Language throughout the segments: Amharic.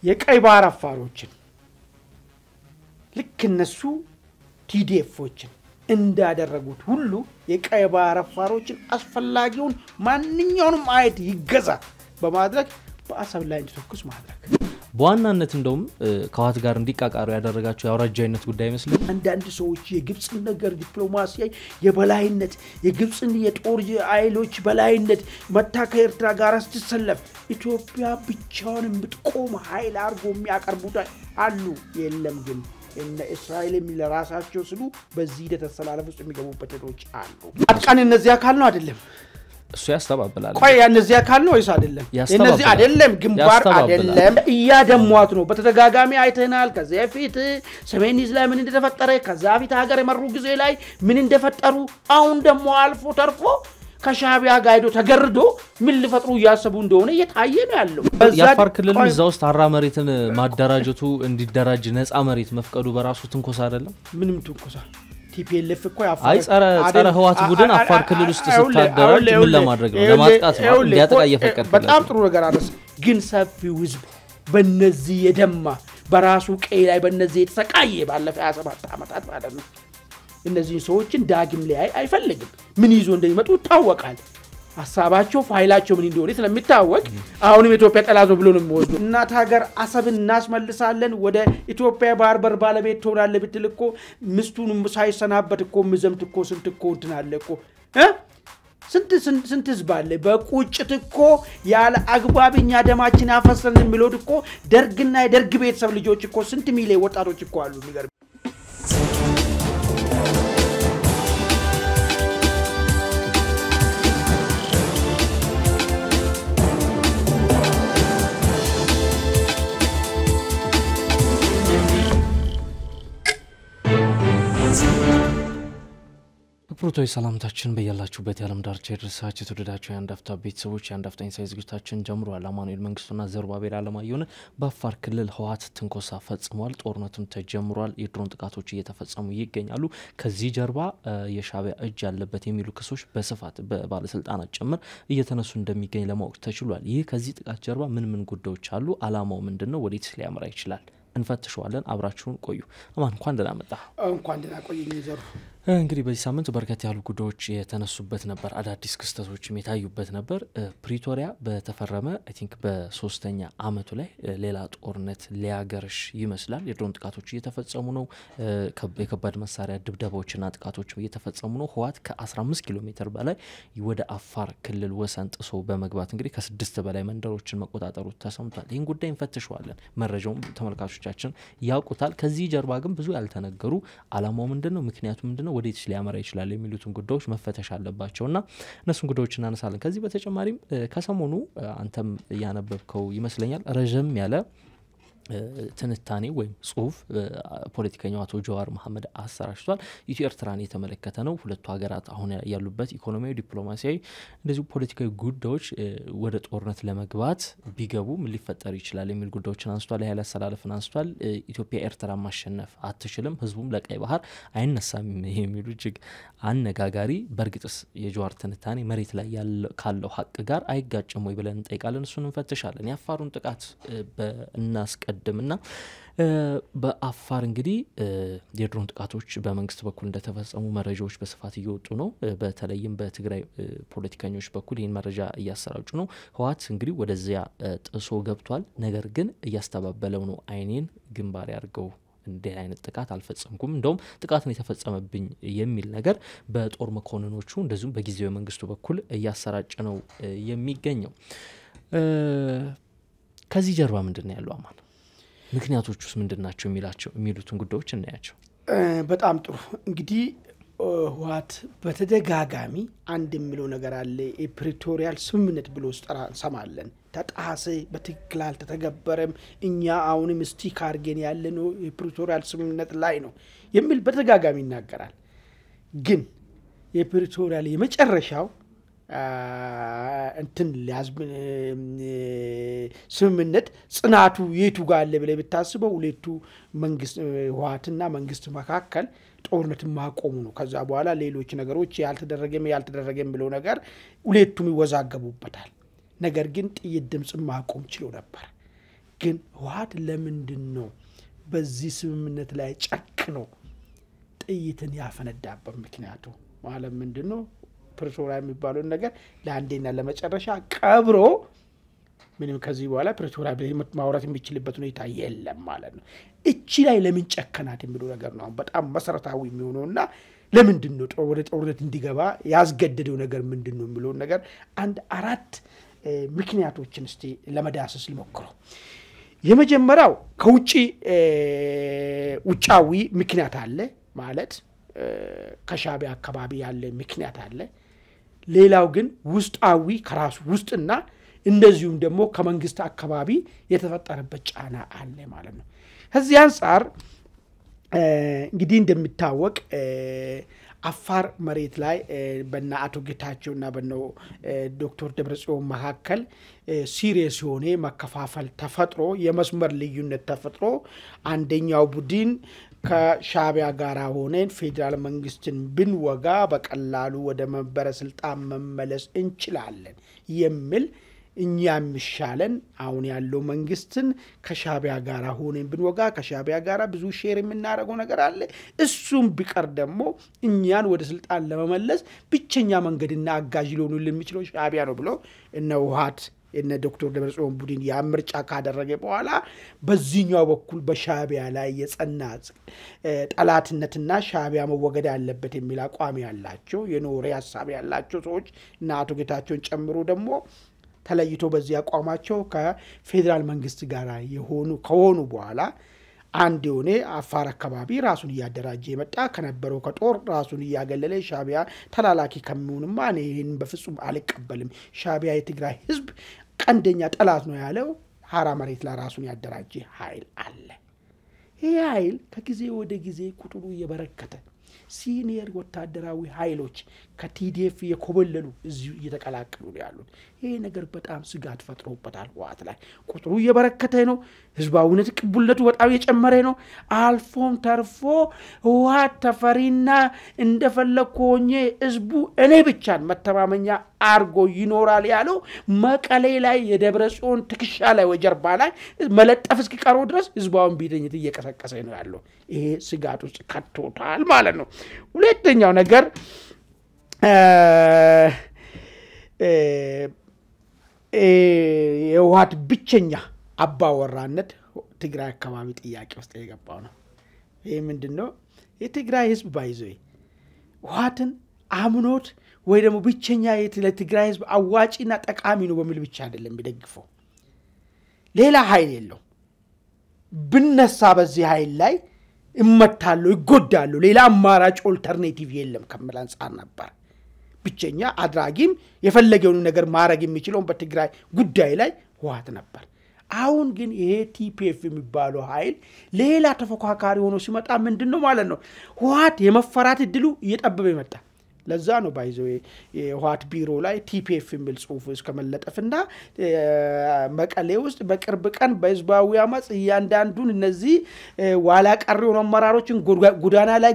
የቀይ ባህር አፋሮችን ልክ እነሱ ቲዲኤፎችን እንዳደረጉት ሁሉ የቀይ ባህር አፋሮችን አስፈላጊውን ማንኛውንም አይት ይገዛ በማድረግ በአሰብ ላይ እንዲተኩስ ማድረግ በዋናነት እንደውም ከዋት ጋር እንዲቃቃሩ ያደረጋቸው ያውራጃይነት ጉዳይ መስለ አንዳንድ ሰዎች የግብጽ ነገር ዲፕሎማሲያዊ የበላይነት የግብጽን የጦር ኃይሎች በላይነት መታከርትራ ጋር አስተሰለፍ ኢትዮጵያ ብቻውን የምትቆም ኃይል አርጎ የሚያቀርቡት አሉ የለም ግን እነ እስራኤል የሚለራሳቸው ስሉ በዚህ ተተሰላለፍ ውስጥ የሚገቡበት ዶች አሉ አጥቃን እነዚህ አካል ነው አይደለም እሱ ያስተባብላል ቆይ እነዚህ አካል ነው ወይስ አይደለም እነዚህ አይደለም ግንባር አይደለም ያደሟት ነው በተደጋጋሚ አይተናል ከዛ ፊት ሰሜን እስላም ምን እንደተፈጠረ ከዛ ፊት ሀገር የመሩ ጊዜ ላይ ምን እንደፈጠሩ አሁን ደሞ አልፎ ተርፎ ከሻቢያ ጋይዶ ተገርዶ ምን ልፈጥሩ ያሰቡ እንደሆነ እየታየ ነው ያለው ያፋር ክልል እዛው ውስጥ አራ መሬትን ማደራጀቱ እንዲደራጅ ነፃ መሬት መፍቀዱ በራሱ ትንኮሳ አይደለም ምንም ትንኮሳ ቲፒኤልኤፍ እኮ ያፋር አይ ጸረ ህዋት ቡድን አፋር ክልል ውስጥ ስታደራጅ ምን ለማድረግ ነው ለማጥቃት ነው እንዲያጠቃ እየፈቀደ በጣም ጥሩ ነገር አረስ ግን ሰፊው ህዝብ በእነዚህ የደማ በራሱ ቀይ ላይ በእነዚህ የተሰቃየ ባለፈ 27 አመታት ማለት ነው እነዚህ ሰዎችን ዳግም ላይ አይፈልግም ምን ይዞ እንደሚመጡ ታወቃል ሐሳባቸው ፋይላቸው ምን እንደሆነ ስለሚታወቅ አሁንም ኢትዮጵያ ጠላዞ ብሎ ነው የሚወስዱ እናት ሀገር አሰብን እናስመልሳለን ወደ ኢትዮጵያ ባህር በር ባለቤት ትሆናለ ብትልኮ ምስቱን ሳይሰናበት እኮ ምዘምት እኮ ስንት እኮ እንትናለ እኮ ስንት ዝባለ በቁጭት እኮ ያለ አግባብኛ ደማችን አፈሰን የሚሉት እኮ ደርግና የደርግ ቤተሰብ ልጆች እኮ ስንት ሚሊዮን ወጣቶች እኮ አሉ ነገር ፕሮቶይ ሰላምታችን በየላችሁበት ያለም ዳርቻ ድረሳችሁ ተወደዳችሁ ያንዳፍታ ቤተሰቦች ያንዳፍታ ኢንሳይዝ ዝግጅታችን ጀምሯል አማኑኤል መንግስቱና ዘሩባቤል አለማየሁን በአፋር ክልል ህዋት ትንኮሳ ፈጽሟል ጦርነቱም ተጀምሯል የድሮን ጥቃቶች እየተፈጸሙ ይገኛሉ ከዚህ ጀርባ የሻቢያ እጅ ያለበት የሚሉ ክሶች በስፋት በባለስልጣናት ጭምር እየተነሱ እንደሚገኝ ለማወቅ ተችሏል ይህ ከዚህ ጥቃት ጀርባ ምን ጉዳዮች አሉ አላማው ምንድነው ወዴት ሊያመራ ይችላል እንፈትሸዋለን አብራችሁን ቆዩ አማን እንኳን ደህና መጣ እንኳን ደህና ቆየኝ ዘሩ እንግዲህ በዚህ ሳምንት በርከት ያሉ ጉዳዮች የተነሱበት ነበር አዳዲስ ክስተቶችም የታዩበት ነበር ፕሪቶሪያ በተፈረመ አይ ቲንክ በ3ኛ አመቱ ላይ ሌላ ጦርነት ሊያገርሽ ይመስላል የድሮን ጥቃቶች እየተፈጸሙ ነው የከባድ መሳሪያ ድብደባዎችና ጥቃቶች እየተፈጸሙ ነው ህዋት ከ15 ኪሎ ሜትር በላይ ወደ አፋር ክልል ወሰን ጥሶ በመግባት እንግዲህ ከ6 በላይ መንደሮችን መቆጣጠሩ ተሰምቷል ይህን ጉዳይ እንፈትሸዋለን መረጃውን ተመልካቾቻችን ያውቁታል ከዚህ ጀርባ ግን ብዙ ያልተነገሩ አላማው ምንድነው ምክንያቱ ምንድነው ወዴት ሊያመራ ይችላል የሚሉትን ጉዳዮች መፈተሽ አለባቸውና እነሱን ጉዳዮች እናነሳለን ከዚህ በተጨማሪም ከሰሞኑ አንተም ያነበብከው ይመስለኛል ረጅም ያለ ትንታኔ ወይም ጽሁፍ ፖለቲከኛው አቶ ጀዋር መሐመድ አሰራጭቷል ኢትዮ ኤርትራን የተመለከተ ነው ሁለቱ ሀገራት አሁን ያሉበት ኢኮኖሚያዊ ዲፕሎማሲያዊ እንደዚህ ፖለቲካዊ ጉዳዮች ወደ ጦርነት ለመግባት ቢገቡ ምን ሊፈጠር ይችላል የሚል ጉዳዮችን አንስቷል ያለ ሰላልፈን አንስቷል ኢትዮጵያ ኤርትራ ማሸነፍ አትችልም ህዝቡም ለቀይ ባህር አይነሳም የሚሉ እጅግ አነጋጋሪ በርግጥስ የጀዋር ትንታኔ መሬት ላይ ካለው ሀቅ ጋር አይጋጭም ወይ ብለን እንጠይቃለን እሱን እንፈትሻለን ያፋሩን ጥቃት በእናስቀድምና በአፋር እንግዲህ የድሮን ጥቃቶች በመንግስት በኩል እንደተፈጸሙ መረጃዎች በስፋት እየወጡ ነው በተለይም በትግራይ ፖለቲከኞች በኩል ይህን መረጃ እያሰራጩ ነው ህዋት እንግዲህ ወደዚያ ጥሶ ገብቷል ነገር ግን እያስተባበለው ነው አይኔን ግንባር ያርገው እንደ አይነት ጥቃት አልፈጸምኩም እንደውም ጥቃት ነው የተፈጸመብኝ የሚል ነገር በጦር መኮንኖቹ እንደዚሁም በጊዜው መንግስቱ በኩል እያሰራጨ ነው የሚገኘው ከዚህ ጀርባ ምንድነው ያለው አማን ምክንያቶቹስ ምንድናቸው የሚሉትን ጉዳዮች እናያቸው በጣም ጥሩ እንግዲህ ህዋት በተደጋጋሚ አንድ የሚለው ነገር አለ የፕሪቶሪያል ስምምነት ብሎ ሰማለን ተጣሰ በትክክል አልተተገበረም እኛ አሁንም ስቲክ አርገን ያለነው የፕሪቶሪያል ስምምነት ላይ ነው የሚል በተደጋጋሚ ይናገራል ግን የፕሪቶሪያል የመጨረሻው እንትን ሊያዝብ ስምምነት ጽናቱ የቱ ጋር አለ ብለ ብታስበው ሁለቱ መንግስት ህዋትና መንግስት መካከል ጦርነት ማቆሙ ነው ከዛ በኋላ ሌሎች ነገሮች ያልተደረገም ብለው ነገር ሁለቱም ይወዛገቡበታል ነገር ግን ጥይት ድምጽ ማቆም ችሎ ነበር ግን ህወሓት ለምንድነው በዚህ ስምምነት ላይ ጨክኖ ጥይትን ያፈነዳበት ምክንያቱ ማለት ምንድነው ፕሪቶሪያ የሚባለው ነገር ለአንዴና ለመጨረሻ ቀብሮ ምንም ከዚህ በኋላ ፕሪቶሪያ ማውራት የሚችልበት ሁኔታ የለም ማለት ነው እቺ ላይ ለምን ጨከናት የሚሉ ነገር ነው በጣም መሰረታዊ የሚሆነውና ለምንድነው ወደ ጦርነት እንዲገባ ያስገደደው ነገር ምንድነው የሚለው ነገር አንድ አራት ምክንያቶችን እስቲ ለመዳሰስ ልሞክሩ የመጀመሪያው ከውጪ ውጫዊ ምክንያት አለ ማለት ከሻዕቢያ አካባቢ ያለ ምክንያት አለ ሌላው ግን ውስጣዊ ከራሱ ውስጥና እንደዚሁም ደግሞ ከመንግስት አካባቢ የተፈጠረበት ጫና አለ ማለት ነው ከዚህ አንፃር እንግዲህ እንደሚታወቅ አፋር መሬት ላይ በእና አቶ ጌታቸውና በእነ ዶክተር ደብረጽዮን መካከል ሲሪየስ ሆነ መከፋፈል ተፈጥሮ የመስመር ልዩነት ተፈጥሮ አንደኛው ቡድን ከሻዕቢያ ጋር ሆነን ፌደራል መንግስትን ብንወጋ በቀላሉ ወደ መንበረ ስልጣን መመለስ እንችላለን የሚል እኛም ይሻለን አሁን ያለው መንግስትን ከሻዕቢያ ጋር ሆነን ብንወጋ ከሻዕቢያ ጋር ብዙ ሼር የምናደርገው ነገር አለ እሱም ቢቀር ደግሞ እኛን ወደ ስልጣን ለመመለስ ብቸኛ መንገድና አጋዥ ሊሆን የሚችለው ሻዕቢያ ነው ብሎ እነ ህወሓት እነ ዶክተር ደብረጽዮን ቡድን ያምርጫ ካደረገ በኋላ በዚህኛው በኩል በሻዕቢያ ላይ የጸና ጠላትነትና ሻዕቢያ መወገድ ያለበት የሚል አቋም ያላቸው የኖሬ ሐሳብ ያላቸው ሰዎች እና አቶ ጌታቸውን ጨምሮ ደግሞ ተለይቶ በዚህ አቋማቸው ከፌደራል መንግስት ጋር ከሆኑ በኋላ አንድ የሆነ አፋር አካባቢ ራሱን ያደራጀ የመጣ ከነበረው ከጦር ራሱን ያገለለ ሻዕቢያ ተላላኪ ከመሆንማ እኔ ይሄን በፍጹም አልቀበልም ሻዕቢያ የትግራይ ህዝብ ቀንደኛ ጠላት ነው ያለው ሐራ መሬት ላይ ራሱን ያደራጀ ኃይል አለ ይሄ ኃይል ከጊዜ ወደ ጊዜ ቁጥሩ እየበረከተ ሲኒየር ወታደራዊ ኃይሎች ከቲዲኤፍ የኮበለሉ እዚሁ እየተቀላቀሉ ያሉት ይሄ ነገር በጣም ስጋት ፈጥሮበታል ህወሓት ላይ ቁጥሩ እየበረከተ ነው ህዝባዊነት ቅቡልነቱ በጣም እየጨመረ ነው አልፎም ተርፎ ህወሓት ተፈሪና እንደፈለኩኝ ህዝቡ እኔ ብቻን መተማመኛ አርጎ ይኖራል ያለው መቀሌ ላይ የደብረጽዮን ትክሻ ላይ ወጀርባ ላይ መለጠፍ እስኪቀረው ድረስ ህዝባውን ቢደኝት እየቀሰቀሰ ነው ያለው ይሄ ስጋት ውስጥ ከቶታል ማለት ነው ሁለተኛው ነገር የህወሓት ብቸኛ አባወራነት ትግራይ አካባቢ ጥያቄ ውስጥ የገባው ነው ይሄ ምንድነው የትግራይ ህዝብ ባይዘይ ህወሓትን አምኖት ወይ ደግሞ ብቸኛ ለትግራይ ህዝብ አዋጪና ጠቃሚ ነው በሚል ብቻ አይደለም ቢደግፈው ሌላ ኃይል የለው ብነሳ በዚህ ኃይል ላይ እመታሉ ይጎዳሉ ሌላ አማራጭ ኦልተርኔቲቭ የለም ከመል አንፃር ነበር ብቸኛ አድራጊም የፈለገውን ነገር ማድረግ የሚችለው በትግራይ ጉዳይ ላይ ህወሓት ነበር አሁን ግን ይሄ ቲፒኤፍ የሚባለው ኃይል ሌላ ተፎካካሪ ሆኖ ሲመጣ ምንድነው ማለት ነው ህወሓት የመፈራት እድሉ እየጠበበ ይመጣ ለዛ ነው ባይዘው የህወሓት ቢሮ ላይ ቲፒኤፍ የሚል ጽሁፍ እስከመለጠፍና መቀሌ ውስጥ በቅርብ ቀን በህዝባዊ አመጽ ያንዳንዱን እነዚህ ዋላ ቀሪው አመራሮችን ጉዳና ላይ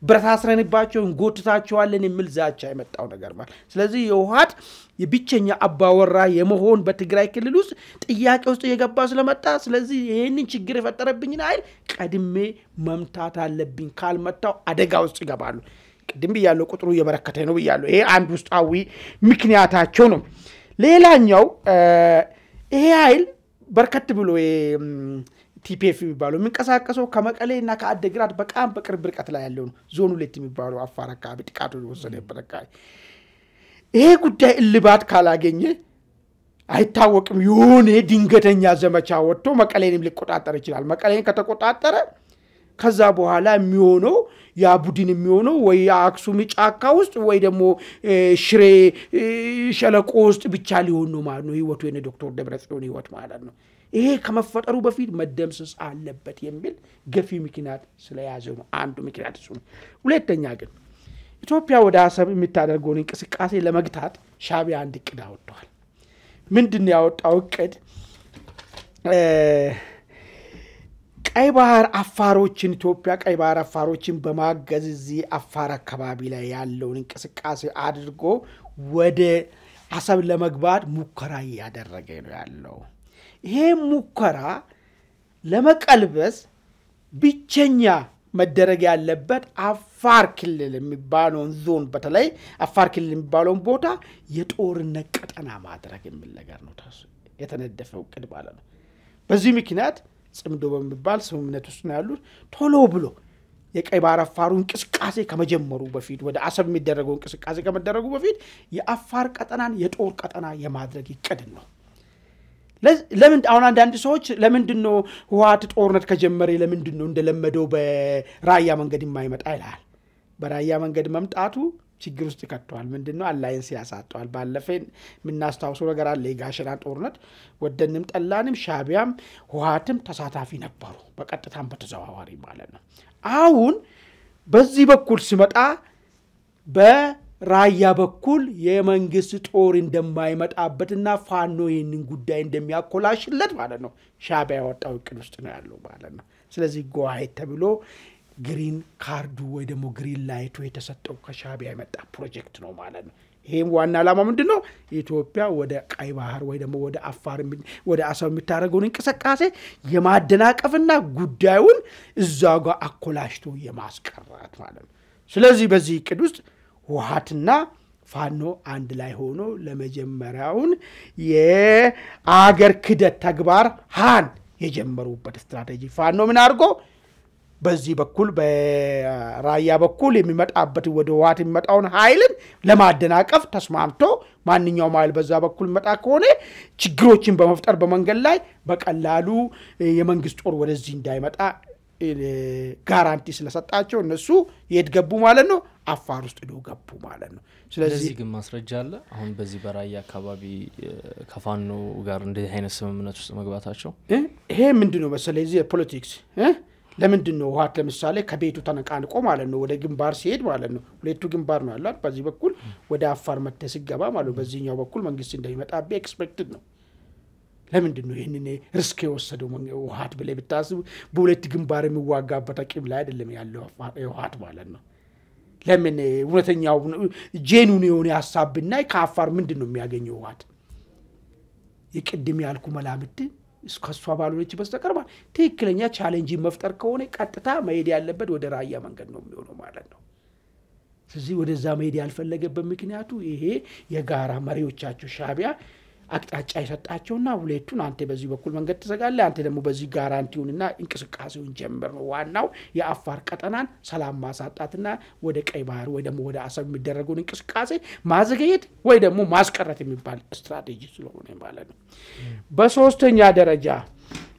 ብረታስረንባቸው እንጎትታቸዋለን የሚል ዛቻ የመጣው ነገር ማለት ስለዚህ የህወሓት የብቸኛ አባወራ የመሆን በትግራይ ክልል ውስጥ ጥያቄ ውስጥ የገባ ስለመጣ ስለዚህ ይሄንን ችግር የፈጠረብኝን ኃይል ቀድሜ መምታት አለብኝ ካልመታው አደጋ ውስጥ ይገባሉ ቅድም ብያለሁ ቁጥሩ እየበረከተ ነው ብያለሁ ይሄ አንድ ውስጣዊ ምክንያታቸው ነው ሌላኛው ይሄ ኃይል በርከት ብሎ ቲፒኤፍ የሚባለው ምንቀሳቀሰው ከመቀሌና ከአደግራት በቃም በቅርብ ርቀት ላይ ያለው ዞን 2 የሚባለው አፋር አካባቢ ጥቃቱ ወሰደበት አካባቢ ይሄ ጉዳይ እልባት ካላገኘ አይታወቅም የሆነ ድንገተኛ ዘመቻ ወጥቶ መቀሌንም ሊቆጣጠር ይችላል መቀሌን ከተቆጣጠረ ከዛ በኋላ የሚሆነው ያ ቡድን የሚሆነው ወይ አክሱም ጫካ ውስጥ ወይ ደግሞ ሽሬ ሸለቆ ውስጥ ብቻ ሊሆን ነው ማለት ነው ህይወቱ የነ ዶክተር ደብረጽዮን ህይወት ማለት ነው ይሄ ከመፈጠሩ በፊት መደምሰስ አለበት የሚል ገፊ ምክንያት ስለያዘው ነው አንዱ ምክንያት እሱ ሁለተኛ ግን ኢትዮጵያ ወደ አሰብ የምታደርገው እንቅስቃሴ ለመግታት ሻዕቢያ አንድ እቅድ አወጥቷል ምንድነው ያወጣው እቅድ ቀይ ባህር አፋሮችን ኢትዮጵያ ቀይ ባህር አፋሮችን በማገዝ እዚህ አፋር አካባቢ ላይ ያለውን እንቅስቃሴ አድርጎ ወደ አሰብ ለመግባት ሙከራ ያደረገ ነው ያለው ይሄ ሙከራ ለመቀልበስ ብቸኛ መደረግ ያለበት አፋር ክልል የሚባለውን ዞን በተለይ አፋር ክልል የሚባለውን ቦታ የጦርነት ቀጠና ማድረግ የሚል ነገር ነው የተነደፈው እቅድ ማለት ነው። በዚህ ምክንያት ጽምዶ በሚባል ስምምነት ውስጥ ነው ያሉት ቶሎ ብሎ የቀይ ባህር አፋሩ እንቅስቃሴ ከመጀመሩ በፊት ወደ አሰብ የሚደረገው እንቅስቃሴ ከመደረጉ በፊት የአፋር ቀጠናን የጦር ቀጠና የማድረግ እቅድ ነው። ለምን አሁን አንዳንድ ሰዎች ለምንድነው ህወሓት ጦርነት ከጀመረ ለምንድነው እንደለመደው በራያ መንገድ የማይመጣ ይላል። በራያ መንገድ መምጣቱ ችግር ውስጥ ይከተዋል። ምንድነው አላይንስ ያሳጣዋል። ባለፈን ምናስታውሰው ነገር አለ። የጋሸና ጦርነት ወደንም ጠላንም ሻቢያም ህወሓትም ተሳታፊ ነበሩ በቀጥታም በተዘዋዋሪ ማለት ነው። አሁን በዚህ በኩል ሲመጣ በራያ በኩል የመንግስት ጦር እንደማይመጣበትና ፋኖ ይህንን ጉዳይ እንደሚያኮላሽለት ማለት ነው ሻቢያ ያወጣው እቅድ ውስጥ ነው ያለው ማለት ነው። ስለዚህ ጎአይ ተብሎ ግሪን ካርዱ ወይ ደግሞ ግሪን ላይቱ የተሰጠው ከሻቢያ የመጣ ፕሮጀክት ነው ማለት ነው። ይሄም ዋና ዓላማ ምንድነው? ኢትዮጵያ ወደ ቀይ ባህር ወይ ደግሞ ወደ አፋር ወደ አሰብ የምታደርገውን እንቅስቃሴ የማደናቀፍና ጉዳዩን እዛው ጋር አኮላሽቶ የማስቀረት ማለት ነው። ስለዚህ በዚህ እቅድ ውስጥ ህወሓትና ፋኖ አንድ ላይ ሆኖ ለመጀመሪያውን የአገር ክደት ተግባር ሃን የጀመሩበት ስትራቴጂ ፋኖ ምን አድርጎ በዚህ በኩል በራያ በኩል የሚመጣበት ወደ ህወሓት የሚመጣውን ኃይልን ለማደናቀፍ ተስማምቶ ማንኛውም ኃይል በዛ በኩል መጣ ከሆነ ችግሮችን በመፍጠር በመንገድ ላይ በቀላሉ የመንግስት ጦር ወደዚህ እንዳይመጣ ጋራንቲ ስለሰጣቸው እነሱ የትገቡ ማለት ነው አፋር ውስጥ ገቡ ማለት ነው። ስለዚህ ግን ማስረጃ አለ አሁን በዚህ በራያ አካባቢ ከፋኖ ጋር እንደዚህ አይነት ስምምነት ውስጥ መግባታቸው ይሄ ምንድነው መሰለኝ እዚህ ፖለቲክስ ለምንድነው ህወሓት ለምሳሌ ከቤቱ ተነቃንቆ ማለት ነው ወደ ግንባር ሲሄድ ማለት ነው ሁለቱ ግንባር ነው ያለው በዚህ በኩል ወደ አፋር መተህ ሲገባ ማለት ነው በዚህኛው በኩል መንግስት እንደሚመጣ ኤክስፔክትድ ነው። ለምንድነው ይሄንን ሪስክ የወሰደው ህወሓት ብለ ብታስቡ በሁለት ግንባር የሚዋጋበት አቅም ላይ አይደለም ያለው ህወሓት ማለት ነው። ለምን እውነተኛው ጄኑን የሆነ ሐሳብ ብናይ ከአፋር ምንድነው የሚያገኘው ህወሓት? የቅድም ያልኩ መላምት እስከሷ ባሉች በስተቀር ማለት ትክክለኛ ቻሌንጅ መፍጠር ከሆነ ቀጥታ መሄድ ያለበት ወደ ራያ መንገድ ነው የሚሆነው ማለት ነው። ስለዚህ ወደዛ መሄድ ያልፈለገበት ምክንያቱ ይሄ የጋራ መሪዎቻቸው ሻቢያ አቅጣጫ ይሰጣቸውና ሁለቱን አንተ በዚህ በኩል መንገድ ተዘጋለ አንተ ደግሞ በዚህ ጋራንቲውንና እንቅስቃሴውን ጀምር ነው ዋናው የአፋር ቀጠናን ሰላም ማሳጣትና ወደ ቀይ ባህር ወይ ደግሞ ወደ አሰብ የሚደረገውን እንቅስቃሴ ማዘግየት ወይ ደግሞ ማስቀረት የሚባል ስትራቴጂ ስለሆነ ማለት ነው። በሶስተኛ ደረጃ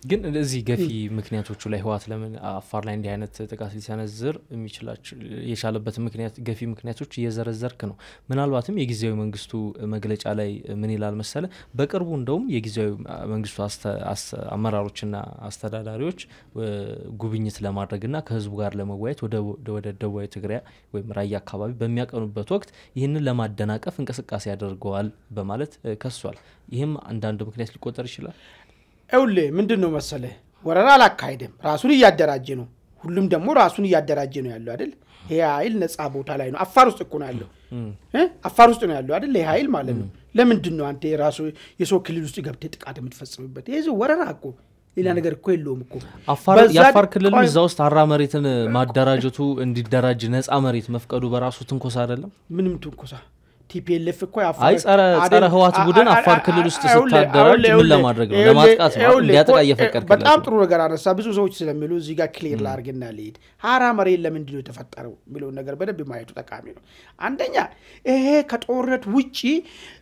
ግን እንደዚህ ገፊ ምክንያቶቹ ላይ ህወሓት ለምን አፋር ላይ እንዲህ አይነት ጥቃት ሊሰነዝር የሚችላቸው የቻለበት ምክንያት ገፊ ምክንያቶች እየዘረዘርክ ነው። ምናልባትም የጊዜያዊ መንግስቱ መግለጫ ላይ ምን ይላል መሰለ በቅርቡ እንደውም የጊዜያዊ መንግስቱ አመራሮችና አስተዳዳሪዎች ጉብኝት ለማድረግና ከህዝቡ ጋር ለመወያየት ወደ ደቡባዊ ትግራይ ወይም ራያ አካባቢ በሚያቀኑበት ወቅት ይህንን ለማደናቀፍ እንቅስቃሴ ያደርገዋል በማለት ከሷል። ይሄም አንዳንድ ምክንያት ሊቆጠር ይችላል። እውለ ምንድነው መሰለ ወረራ አላካሄደም ራሱን ያደራጀ ነው። ሁሉም ደግሞ ራሱን ያደራጀ ነው ያለው አይደል? ይሄ ኃይል ነፃ ቦታ ላይ ነው አፋር ውስጥ እኮ ነው ያለው አፋር ውስጥ ነው ያለው አይደል? ይሄ ኃይል ማለት ነው። ለምንድነው አንተ ራሱ የሰው ክልል ውስጥ ገብተህ ጥቃት የምትፈጽምበት? ይሄ ወረራ እኮ ሌላ ነገር እኮ የለውም እኮ። የአፋር ክልል እዛው ውስጥ አራ መሬትን ማደራጀቱ እንዲደራጅ ነፃ መሬት መፍቀዱ በራሱ ትንኮሳ አይደለም? ምንም ትንኮሳ ቲፒኤልኤፍ እኮ አይ ጸረ ህወሓት ቡድን አፋር ክልል ውስጥ ሲታደራጅ ምን ለማድረግ ነው? ለማጥቃት ነው ሊያጠቃ እየፈቀድከለት። በጣም ጥሩ ነገር አነሳ። ብዙ ሰዎች ስለሚሉ እዚህ ጋር ክሊር ላርግና ልሂድ። ሀራ መሬት ለምንድነው የተፈጠረው የሚለው ነገር በደንብ ማየቱ ጠቃሚ ነው። አንደኛ ይሄ ከጦርነት ውጪ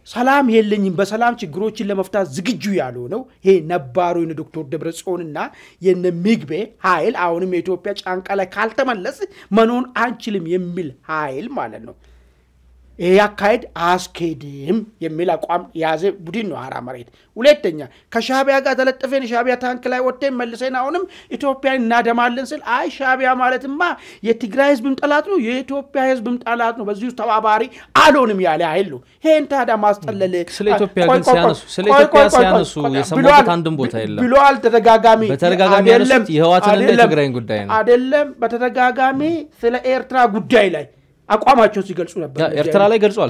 ሰላም የለኝም በሰላም ችግሮችን ለመፍታት ዝግጁ ያልሆነው ይሄ ነባሩ የነ ዶክተር ደብረጽዮንና የነ ምግቤ ኃይል አሁንም የኢትዮጵያ ጫንቃ ላይ ካልተመለስ መኖር አንችልም የሚል ኃይል ማለት ነው። ይሄ ያካሄድ አስኬድም የሚል አቋም ያዘ ቡድን ነው ሀራ መሬት። ሁለተኛ ከሻቢያ ጋር ተለጥፈን ሻቢያ ታንክ ላይ ወጥተን መልሰን አሁንም ኢትዮጵያን እናደማለን ስል አይ ሻቢያ ማለትማ የትግራይ ህዝብም ጠላት ነው የኢትዮጵያ ህዝብም ጠላት ነው በዚህ ተባባሪ አልሆንም ያለ ኃይል ነው። ይሄን ታዲያ ማስጠለለ ስለ ኢትዮጵያ ግን ሲያነሱ የሰማሁት አንድም ቦታ የለም ብሏል። በተደጋጋሚ ያነሱት የህወሓትን የትግራይን ጉዳይ ነው አይደለም። በተደጋጋሚ ስለ ኤርትራ ጉዳይ ላይ አቋማቸው ሲገልጹ ነበር። ኤርትራ ላይ ገልጿል።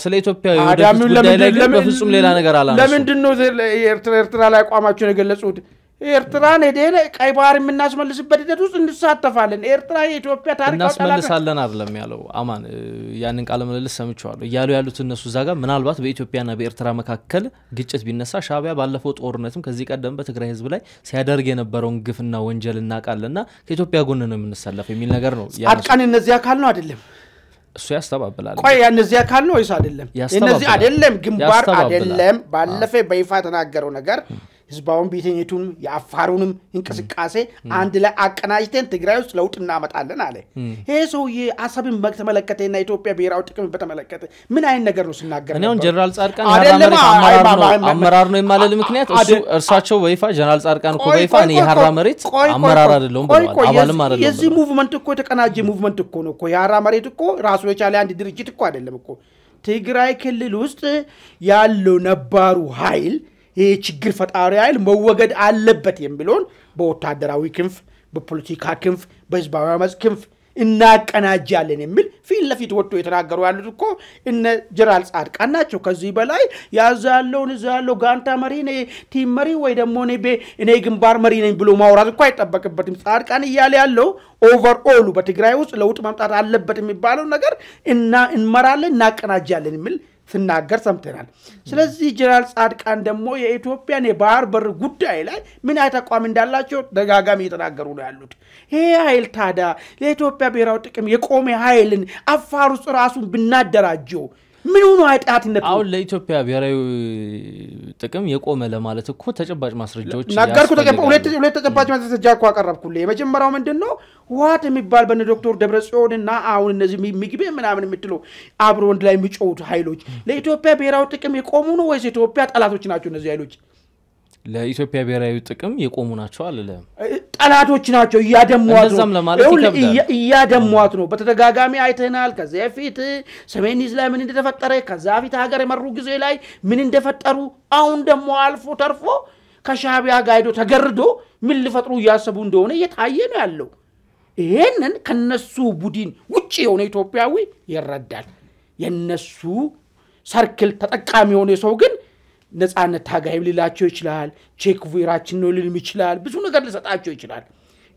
ስለ ኢትዮጵያ ወደፊት ጉዳይ ላይ ግን በፍጹም ሌላ ነገር አላነሱም። ለምንድነው ኤርትራ ላይ አቋማቸው የገለጹት? ኤርትራን ሄደን ቀይ ባህር የምናስመልስበት ሂደት ውስጥ እንሳተፋለን ኤርትራ የኢትዮጵያ ታሪክ እናስመልሳለን አይደለም ያለው አማን ያንን ቃል መልስ ሰምቻለሁ ያሉት እነሱ ዛጋ ምናልባት በኢትዮጵያና በኤርትራ መካከል ግጭት ቢነሳ ሻቢያ ባለፈው ጦርነትም ከዚህ ቀደም በትግራይ ህዝብ ላይ ሲያደርግ የነበረውን ግፍና ወንጀል እናቃለና ከኢትዮጵያ ጎን ነው የምንሰለፈው የሚል ነገር ነው አጥቃን እነዚህ አካል ነው አይደለም እሱ ያስተባብላል ቆይ እነዚህ አካል ነው ወይስ አይደለም እነዚህ አይደለም ግንባር አይደለም ባለፈ በይፋ ተናገረው ነገር ህዝባውን ቤተኝቱን ያፋሩንም እንቅስቃሴ አንድ ላይ አቀናጅተን ትግራይ ውስጥ ለውጥ እናመጣለን አለ ይሄ ሰውዬ አሰብን በተመለከተና ኢትዮጵያ ብሔራዊ ጥቅም በተመለከተ ምን አይነት ነገር ነው ሲናገር ነው ጀነራል ጻድቃን አመራር ነው የማለል ምክንያት እርሳቸው በይፋ ጀነራል ጻድቃን እኮ በይፋ ነው የሐራ መሬት አመራር አይደለም ብለዋል አባልም አይደለም የዚህ ሙቭመንት እኮ የተቀናጀ ሙቭመንት እኮ ነው እኮ የሐራ መሬት እኮ ራሱ የቻለ አንድ ድርጅት እኮ አይደለም እኮ ትግራይ ክልል ውስጥ ያለው ነባሩ ኃይል ይሄ ችግር ፈጣሪ ኃይል መወገድ አለበት የሚሉን በወታደራዊ ክንፍ በፖለቲካ ክንፍ በህዝባዊ አመጽ ክንፍ እናቀናጃለን የሚል ፊት ለፊት ወጥቶ የተናገሩ ያሉት እኮ እነ ጀነራል ጻድቃን ናቸው ከዚህ በላይ ያዛለው ጋንታ መሪ ነኝ ቲም መሪ ወይ ደግሞ እኔ ግንባር መሪ ነኝ ብሎ ማውራት እኮ አይጠበቅበትም ጻድቃን ይያለ ያለው ኦቨርኦል በትግራይ ውስጥ ለውጥ ማምጣት አለበት የሚባለው ነገር እንመራለን እናቀናጃለን የሚል ስናገር ሰምተናል ስለዚህ ጀነራል ጻድቃን ደግሞ የኢትዮጵያን የባህር በር ጉዳይ ላይ ምን አይተቋም እንዳላቸው ደጋጋሚ የተናገሩ ነው ያሉት ይሄ ኃይል ታዳ ለኢትዮጵያ ብሔራዊ ጥቅም የቆመ ኃይልን አፋር ውስጥ ራሱን ብናደራጀው ምን ሆኖ አይጣትነት አሁን ለኢትዮጵያ ብሔራዊ ጥቅም የቆመ ለማለት እኮ ተጨባጭ ማስረጃዎች ነገርኩ ሁለት ተጨባጭ ማስረጃ እኮ አቀረብኩልህ የመጀመሪያው ምንድነው ዋት የሚባል በነ ዶክተር ደብረጽዮንና አሁን እነዚህ ምግቤ ምናምን የምትለው አብሮ ወንድ ላይ የሚጮሁት ኃይሎች ለኢትዮጵያ ብሔራዊ ጥቅም የቆሙ ነው ወይስ ኢትዮጵያ ጠላቶች ናቸው እነዚህ ኃይሎች ለኢትዮጵያ ብሔራዊ ጥቅም የቆሙ ናቸው አይደለ ጠላቶች ናቸው እያደሟት ነው በተደጋጋሚ አይተናል ከዚያ ፊት ሰሜን ላይ ምን እንደተፈጠረ ከዛ ፊት ሀገር የመሩ ጊዜ ላይ ምን እንደፈጠሩ አሁን ደግሞ አልፎ ተርፎ ከሻቢያ ጋይዶ ተገርዶ ምን ሊፈጥሩ ያሰቡ እንደሆነ የታየ ነው ያለው ይሄንን ከነሱ ቡድን ውጪ የሆነ ኢትዮጵያዊ ይረዳል የነሱ ሰርክል ተጠቃሚ የሆነ ሰው ግን ነፃነት ታጋይም ሊላቸው ይችላል ቼክ ቪራችን ነው ሊልም ይችላል ብዙ ነገር ሊሰጣቸው ይችላል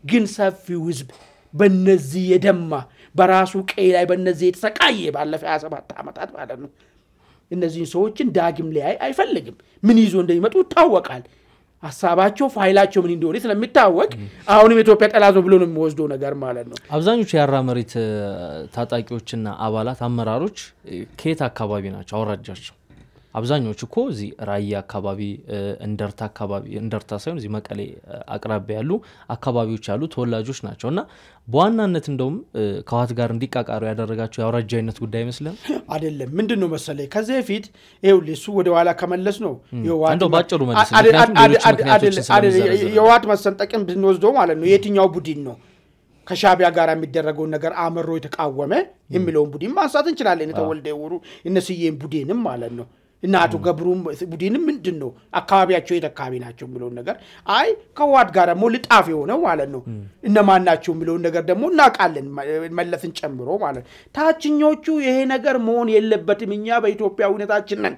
ግን ሰፊው ህዝብ በእነዚህ የደማ በራሱ ቀይ ላይ በእነዚህ የተሰቃየ ባለፈ 27 አመታት ማለት ነው እነዚህ ሰዎችን ዳግም ላይ አይፈልግም ምን ይዞ እንደሚመጡ ታወቃል ሐሳባቸው ፋይላቸው ምን እንደሆነ ስለሚታወቅ አሁንም ኢትዮጵያ ጠላዞ ብሎ ነው የሚወስደው ነገር ማለት ነው አብዛኞቹ የሐራ መሬት ታጣቂዎችና አባላት አመራሮች ከየት አካባቢ ናቸው አወራጃቸው አብዛኞቹ እኮ እዚ ራያ አካባቢ እንደርታ ሳይሆን እዚ መቀሌ አቅራቢያ ያሉ አካባቢዎች ያሉ ተወላጆች ናቸውና በዋናነት እንደውም ከዋት ጋር እንዲቃቃሩ ያደረጋቸው ያወራጃይነት ጉዳይ መስለን አይደለም ምንድነው መሰለኝ ከዚህ ፊት ይሄው ለሱ ወደ ኋላ ከመለስ ነው እንደው ባጭሩ መልስ የዋት መሰንጠቅም ብንወስደው ማለት ነው የትኛው ቡድን ነው ከሻቢያ ጋር የሚደረገው ነገር አመሮ የተቃወመ የሚለውን ቡድን ማንሳት እንችላለን የተወልደው እነሱዬም ቡድንም ማለት ነው እናቱ ገብሩም ቡድንም ምንድነው አካባቢያቸው የተካባቢ ናቸው የሚለው ነገር አይ ከዋት ጋር ሞልጣፍ የሆነው ማለት ነው እነማን ናቸው የሚለው ነገር ደግሞ እናቃለን መለስን ጨምሮ ማለት ታችኞቹ ይሄ ነገር መሆን የለበትም እኛ በኢትዮጵያ ሁኔታችን ነን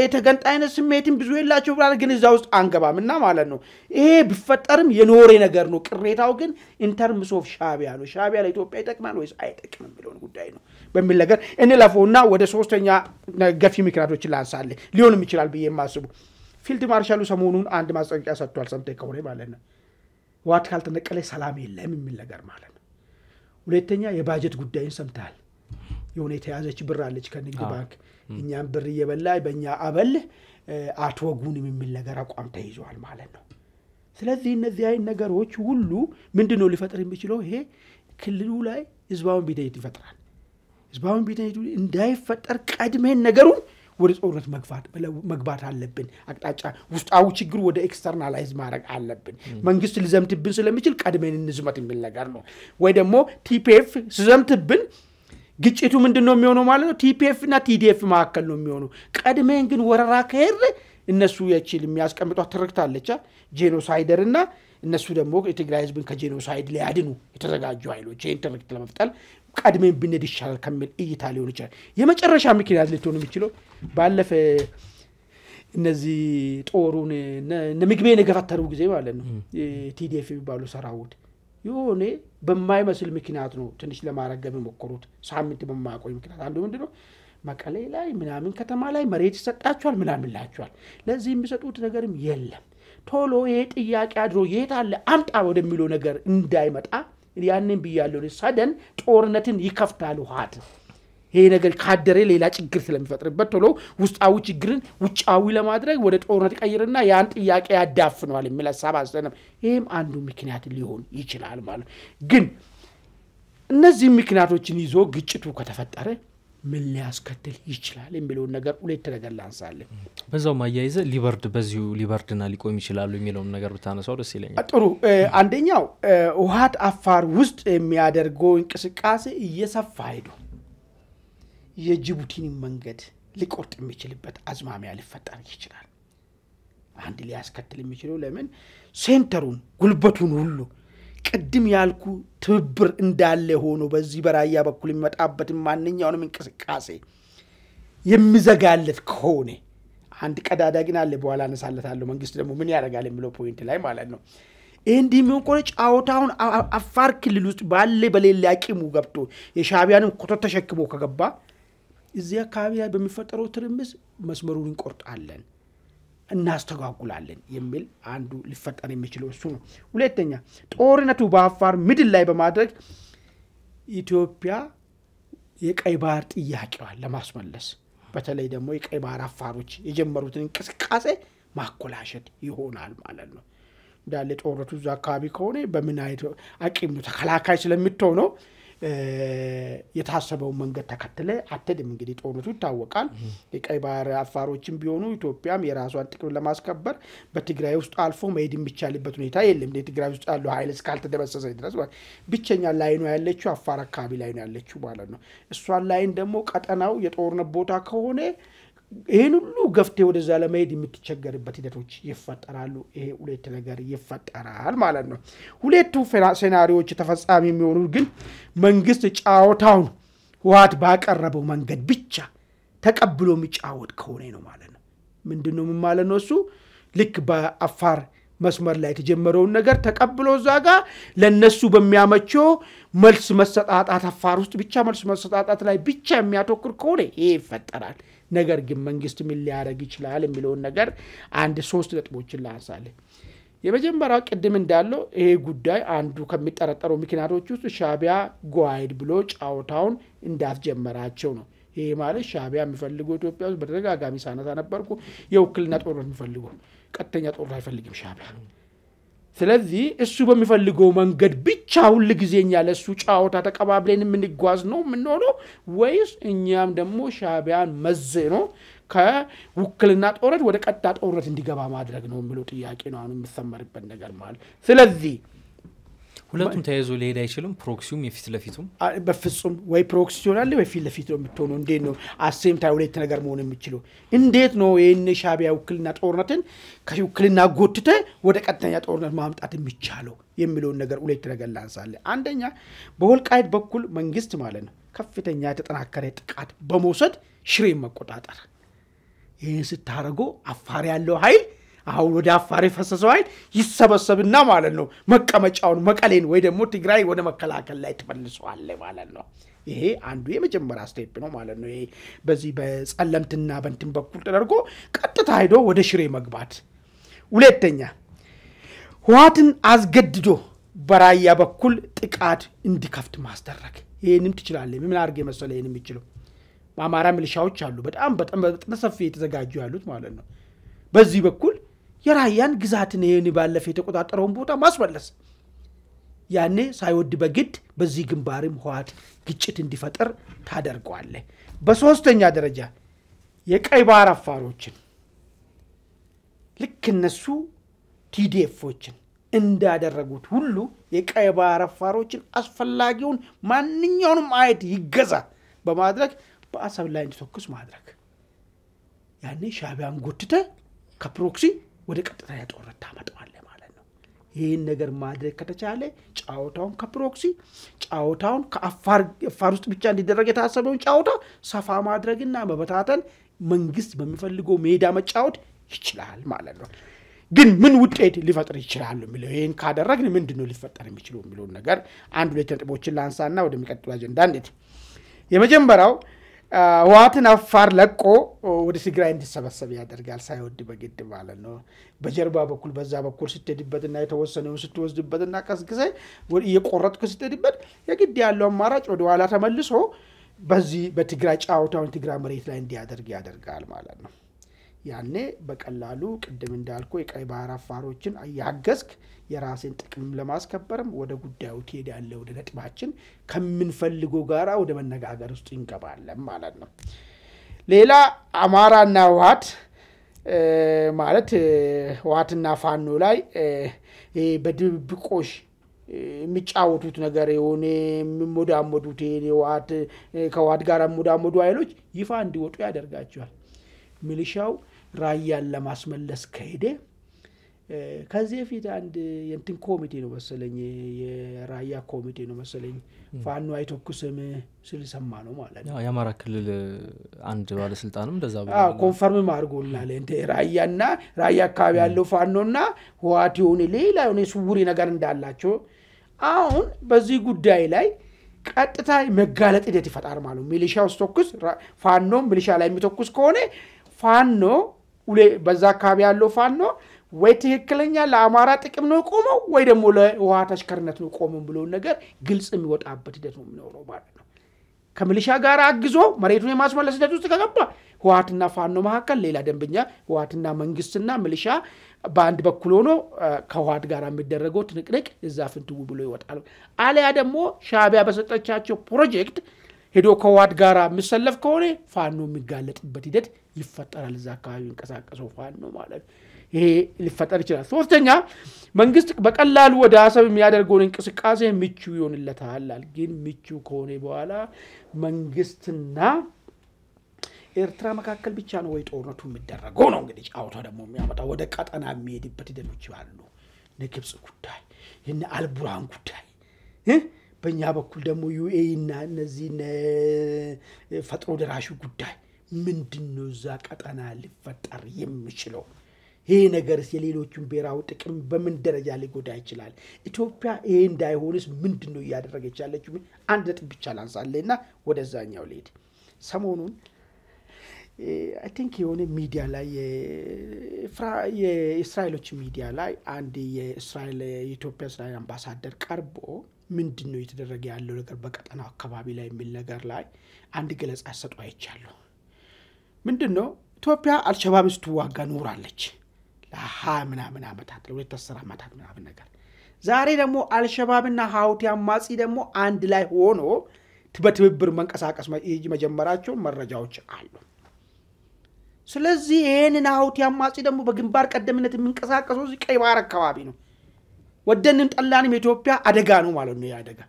የተገንጣይነት ስሜትን ብዙ የላቸው ብራል ግን እዛው ውስጥ አንገባምና ማለት ነው ይሄ ቢፈጠርም የኖሬ ነገር ነው ቅሬታው ግን ኢንተርምስ ኦፍ ሻቢያ ነው ሻቢያ ለኢትዮጵያ ይጠቅማል ወይስ አይጠቅምም ብለው ጉዳይ ነው በሚል ነገር እንለፈውና ወደ ሶስተኛ ገፊ ምክንያቶች ላንሳለ ሊሆንም ይችላል ብዬ ማስቡ ፊልድ ማርሻሉ ሰሞኑን አንድ ማስጠንቀቂያ ሰጥቷል ሰምተህ ከሆነ ማለት ነው ዋት ካልተነቀለ ሰላም የለም የሚል ነገር ማለት ነው ሁለተኛ የባጀት ጉዳይን ሰምታል የሆነ የተያዘች ብር አለች ከንግድ ባንክ እኛም ብር እየበላይ በእኛ አበል አትወጉንም የሚል ነገር አቋም ተይዟል ማለት ነው ስለዚህ እነዚህ አይነት ነገሮች ሁሉ ምንድነው ሊፈጥር የሚችለው ይሄ ክልሉ ላይ ህዝባውን ቢደይት ይፈጥራል ህዝባውን ቢደይት እንዳይፈጠር ቀድመን ነገሩን ወደ ጾርነት መግባት አለብን አቅጣጫ ውስጣው ችግሩ ወደ ኤክስተርናላይዝ ማድረግ አለብን መንግስት ሊዘምትብን ስለሚችል ቀድመን እንዝመት የሚል ነገር ነው ወይ ደግሞ ቲፒኤፍ ሲዘምትብን ግጭቱ ምንድነው የሚሆነው ማለት ነው ቲፒኤፍ እና ቲዲኤፍ ማከል ነው የሚሆነው ቀድመን ግን ወረራ ከሄደ እነሱ ያቺል የሚያስቀምጧት ትርክታለች ጄኖሳይደር እና እነሱ ደግሞ የትግራይ ህዝብን ከጄኖሳይድ ሊያድኑ የተዘጋጁ ኃይሎች ኢንተርኔት ለመፍጠር ቀድመን ብንሄድ ይሻላል ከሚል እይታ ሊሆን ይችላል የመጨረሻ ምክንያት ልትሆን የሚችለው ባለፈ እነዚህ ጦሩን ንምግቤን ገፈተሩ ጊዜ ማለት ነው ቲዲኤፍ የሚባሉ ሰራዊት የሆነ በማይመስል ምክንያት ነው ትንሽ ለማረገብ ሞከሩት ሳምንት በማቆይ ምክንያት አንዱ ምንድነው መቀሌ ላይ ምናምን ከተማ ላይ መሬት ይሰጣቸዋል ምናምን ላቸዋል ለዚህ የሚሰጡት ነገርም የለም ቶሎ ይሄ ጥያቄ አድሮ የታለ አምጣ ወደሚለው ነገር እንዳይመጣ ያንን በያለው ሰደን ጦርነትን ይከፍታሉ ሀት ይሄ ነገር ካደረ ሌላ ችግር ስለሚፈጥርበት ቶሎ ውስጣዊ ችግርን ውጫዊ ለማድረግ ወደ ጦርነት ቀይርና ያን ጥያቄ ያዳፍነዋል የሚለሳብ አስተነም ይሄም አንዱ ምክንያት ሊሆን ይችላል ማለት ግን እነዚህ ምክንያቶችን ይዞ ግጭቱ ከተፈጠረ ምን ሊያስከትል ይችላል የሚለው ነገር ሁለት ነገር ላንሳለን በዛው ማያይዘ ሊበርድ በዚሁ ሊበርድና ሊቆም ይችላል የሚለው ነገር ብታነሳው ደስ ይለኛል ጥሩ አንደኛው ውሃት አፋር ውስጥ የሚያደርገው እንቅስቃሴ እየሰፋ ሄዶ የጅቡቲን መንገድ ሊቆርጥ የሚችልበት አዝማሚያ ሊፈጠር ይችላል አንድ ሊያስከትል የሚችለው ለምን ሴንተሩን ጉልበቱን ሁሉ ቅድም ያልኩ ትብብር እንዳለ ሆኖ በዚህ በራያ በኩል የሚመጣበት ማንኛውንም እንቅስቃሴ የሚዘጋለት ከሆነ አንድ ቀዳዳ ግን አለ በኋላ አነሳለታለሁ መንግስት ደግሞ ምን ያደርጋል የሚለው ፖይንት ላይ ማለት ነው እንዲህ ምን ቆለ ጫውታውን አፋር ክልል ውስጥ ባለ በሌላ አቂሙ ገብቶ የሻቢያንም ኮተት ተሸክሞ ከገባ እዚያ አካባቢ ላይ በሚፈጠረው ትርምስ መስመሩን እንቆርጣለን እናስተጓጉላለን የሚል አንዱ ሊፈጠር የሚችለው እሱ ነው ሁለተኛ ጦርነቱ በአፋር ምድር ላይ በማድረግ ኢትዮጵያ የቀይ ባህር ጥያቄዋን ለማስመለስ በተለይ ደግሞ የቀይ ባህር አፋሮች የጀመሩትን እንቅስቃሴ ማኮላሸት ይሆናል ማለት ነው እንዳለ ጦርነቱ እዛ አካባቢ ከሆነ በምን አይነት አቂም ነው ተከላካይ ስለምትሆነው የታሰበው መንገድ ተከተለ አተደም እንግዲህ ጦርነቱ ታወቃል የቀይ ባህር አፋሮችን ቢሆኑ ኢትዮጵያም የራሷን ጥቅም ለማስከበር በትግራይ ውስጥ አልፎ መሄድ የሚቻልበት ሁኔታ የለም ለትግራይ ውስጥ ያለው ኃይል እስካልተደመሰሰ ድረስ ብቸኛ ላይ ነው ያለችው አፋር አካባቢ ላይ ነው ያለችው ማለት ነው እሷን ላይን ደግሞ ቀጠናው የጦርነት ቦታ ከሆነ ይሄን ሁሉ ገፍቴ ወደዛ ለመሄድ የምትቸገርበት ሂደቶች ይፈጠራሉ ይሄ ሁለት ነገር ይፈጠራል ማለት ነው ሁለቱ ሴናሪዮች ተፈጻሚ የሚሆኑ ግን መንግስት ጫውታውን ዋት ባቀረበው መንገድ ብቻ ተቀብሎ የሚጫወት ከሆነ ነው ማለት ነው ምንድነው ማለት ነው እሱ ልክ በአፋር መስመር ላይ ተጀመረውን ነገር ተቀብሎ ዛጋ ለነሱ በሚያመቸው መልስ መሰጣጣት አፋር ውስጥ ብቻ መልስ መሰጣጣት ላይ ብቻ የሚያተኩር ከሆነ ይሄ ይፈጠራል ነገር ግን መንግስት ምን ሊያደርግ ይችላል የሚለው ነገር አንድ ሶስት ነጥቦችን ላንሳለን የመጀመሪያው ቅድም እንዳለው ይሄ ጉዳይ አንዱ ከሚጠረጠረው ምክንያቶች ውስጥ ሻቢያ ጎአይድ ብሎ ጫውታውን እንዳስጀመራቸው ነው ይሄ ማለት ሻቢያ የሚፈልገው ኢትዮጵያ ውስጥ በተደጋጋሚ ሳነሳ ነበርኩ የውክልና ጦርነት የሚፈልገው ቀጥተኛ ጦርነት አይፈልግም ሻቢያ ስለዚህ እሱ በሚፈልገው መንገድ ብቻ ሁሉ ጊዜኛ ለሱ ጫውታ ተቀባብለን የምንጓዝ ነው ምን ሆኖ ወይስ እኛም ደግሞ ሻቢያን መዘኖ ከውክልና ጦርነት ወደ ቀጥታ ጦርነት እንዲገባ ማድረግ ነው የሚለው ጥያቄ ነው አሁን የሚሰመርበት ነገር ማለት ስለዚህ ሁለቱም ተያይዞ ሊሄድ አይችልም ፕሮክሲውም የፊት ለፊቱም በፍጹም ወይ ፕሮክሲ ይሆናል ወይ ፊት ለፊት ነው የምትሆነው እንዴት ነው አሴም ታው ሁለት ነገር መሆን የሚችለው እንዴት ነው የነ ሻቢያ ውክልና ጦርነትን ከውክልና ጎትተ ወደ ቀጥተኛ ጦርነት ማምጣት የሚቻለው የሚለው ነገር ሁለት ነገር ላንሳለ አንደኛ በወልቃይት በኩል መንግስት ማለት ነው ከፍተኛ ተጠናከረ ጥቃት በመውሰድ ሽሬ መቆጣጠር ይሄን ስታረጎ አፋር ያለው ኃይል አሁን ወደ አፋር ፈሰሰው ኃይል ይሰበሰብና ማለት ነው መቀመጫውን መቀሌን ወይ ደግሞ ትግራይ ወደ መከላከል ላይ ተመልሷል ማለት ነው ይሄ አንዱ የመጀመሪያ ስቴፕ ነው ማለት ነው ይሄ በዚህ በጸለምትና በእንትን በኩል ተደርጎ ቀጥታ ሄዶ ወደ ሽሬ መግባት ሁለተኛ ህዋትን አስገድዶ በራያ በኩል ጥቃት እንዲከፍት ማስደረግ ይሄንም ትችላለ ምን አርገ መሰለ ይሄንም ይችላል ማማራ ሚሊሻዎች አሉ በጣም ተሰፊ የተዘጋጁ ያሉት ማለት ነው በዚህ በኩል የራያን ግዛትን ይሄን ባለፈ የተቆጣጠረውን ቦታ ማስመለስ ያኔ ሳይወድ በግድ በዚህ ግንባርም ህዋት ግጭት እንዲፈጠር ታደርጓለ በሶስተኛ ደረጃ የቀይ ባህር አፋሮችን ልክ እነሱ ቲዲኤፎችን እንዳደረጉት ሁሉ የቀይ ባህር አፋሮችን አስፈላጊውን ማንኛውንም አይት ይገዛ በማድረግ በአሰብ ላይ እንዲተኩስ ማድረግ ያኔ ሻቢያን ጎትተ ከፕሮክሲ ወደ ቀጥታ ጦርነት ታመጣዋለ ማለት ነው ይሄን ነገር ማድረግ ከተቻለ ጫውታውን ከፕሮክሲ ጫውታውን ከአፋር ውስጥ ብቻ እንዲደረግ የታሰበውን ጫውታ ሰፋ ማድረግና መበታተን መንግስት በሚፈልገው ሜዳ መጫወት ይችላል ማለት ነው ግን ምን ውጤት ሊፈጥር ይችላል የሚለው ይሄን ካደረግን ምንድነው ሊፈጠር የሚችለው የሚለው ነገር አንድ ሁለት ነጥቦችን ላንሳና ወደሚቀጥለው አጀንዳ እንዴት የመጀመሪያው ህወሓትን አፋር ለቆ ወደ ትግራይ እንዲሰበሰብ ያደርጋል ሳይወድ በግድ ማለት ነው በጀርባ በኩል በዛ በኩል ስትሄድበትና የተወሰነውን ስትወስድበትና ቀስቅሰ እየቆረጥክ ስትሄድበት የግድ ያለው አማራጭ ወደ ኋላ ተመልሶ በዚህ በትግራይ ጫውታውን ትግራይ መሬት ላይ እንዲያደርግ ያደርጋል ማለት ነው ያኔ በቀላሉ ቅድም እንዳልኩ የቀይ ባህር አፋሮችን ያገዝክ የራስን ጥቅም ለማስከበርም ወደ ጉዳዩ ትሄዳለህ ወደ ነጥባችን ከምንፈልገው ጋራ ወደ መነጋገር ውስጥ እንገባለን ማለት ነው ሌላ አማራና ህወሓት ማለት ህወሓትና ፋኖ ላይ በድብቆሽ የሚጫወቱት ነገር የሆነ የሚሞዳሞዱት የህወሓት ከህወሓት ጋር የሚሞዳሞዱ ኃይሎች ይፋ እንዲወጡ ያደርጋቸዋል ሚሊሻው ራያን ለማስመለስ ከሄደ ከዚህ ፊት አንድ የንትን ኮሚቴ ነው መሰለኝ የራያ ኮሚቴ ነው መሰለኝ ፋኖ አይተኩስም ስለሰማ ነው ማለት ነው የአማራ ክልል አንድ ባለስልጣንም እንደዛ ኮንፈርም አድርጎልናል እንደ ራያና ራያ አካባቢ ያለው ፋኖና ህወሓት የሆነ ሌላ የሆነ ሱውሪ ነገር እንዳላቸው አሁን በዚህ ጉዳይ ላይ ቀጥታ መጋለጥ ሂደት ይፈጣር ማለት ነው ሚሊሻው ተኩስ ፋኖ ሚሊሻ ላይ የሚተኩስ ከሆነ ፋኖ በዛ አካባቢ ያለው ፋኖ ወይ ትክክለኛ ለአማራ ጥቅም ነው ቆመው ወይ ደግሞ ለህወሓት አሽከርነት ነው ቆመው ብሎ ነገር ግልጽ የሚወጣበት ሂደት ነው የሚኖረው ማለት ነው ከሚሊሻ ጋር አግዞ መሬቱን የማስመለስ ሂደት ውስጥ ከገባ ህወሓትና ፋኖ መካከል ሌላ ደንበኛ ህወሓትና መንግስትና ሚሊሻ በአንድ በኩል ሆኖ ከህወሓት ጋር የሚደረገው ትንቅንቅ እዛ ፍንትው ብሎ ይወጣል አለያ ደግሞ ሻዕቢያ በሰጠቻቸው ፕሮጀክት ሄዶ ከህወሓት ጋር የሚሰለፍ ከሆነ ፋኖ የሚጋለጥበት ሂደት ይፈጠራል እዛ አካባቢ እንቀሳቀሰው ፋኖ ማለት ይሄ ሊፈጠር ይችላል ሶስተኛ መንግስት በቀላሉ ወደ አሰብ የሚያደርገውን እንቅስቃሴ ምቹ ይሆንለታል ግን ምቹ ከሆነ በኋላ መንግስትና ኤርትራ መካከል ብቻ ነው ወይ ጦርነቱ የሚደረገው ነው እንግዲህ ጫውታ ደግሞ የሚያመጣው ወደ ቀጠና የሚሄድበት ሂደቶች አሉ ለግብጽ ጉዳይ እና አልቡራን ጉዳይ በእኛ በኩል ደግሞ ዩኤኢ እና እነዚህ ፈጥሮ ደራሹ ጉዳይ ምንድነው እዛ ቀጠና ሊፈጠር የሚችለው ይሄ ነገርስ የሌሎችን ብሔራዊ ጥቅም በምን ደረጃ ሊጎዳ ይችላል ኢትዮጵያ ይሄ እንዳይሆንስ ምንድነው ያደረገች ያለችው አንድ ነጥብ ብቻ ላንሳለና ወደዛኛው ልሄድ ሰሞኑን I think የሆነ ሚዲያ ላይ የእስራኤሎች ሚዲያ ላይ አንድ የእስራኤል የኢትዮጵያ እስራኤል አምባሳደር ቀርቦ ምንድነው የተደረገ ያለው ነገር በቀጠናው አካባቢ ላይ የሚል ነገር ላይ አንድ ገለጻ ሰጥቶ አይቻለሁ ምንድነው ኢትዮጵያ አልሸባብ ስትዋጋ ኖራለች ምናምን አመታት ለ10 አመታት ምናምን ነገር ዛሬ ደግሞ አልሸባብና ሀውቲ አማጺ ደግሞ አንድ ላይ ሆኖ በትብብር መንቀሳቀስ መጀመራቸው መረጃዎች አሉ ስለዚህ ይሄንን ሀውቲ አማጺ ደግሞ በግንባር ቀደምነት የሚንቀሳቀሰው ቀይ ባህር አካባቢ ነው ወደንን ጠላንም ኢትዮጵያ አደጋ ነው ማለት ነው ያደጋ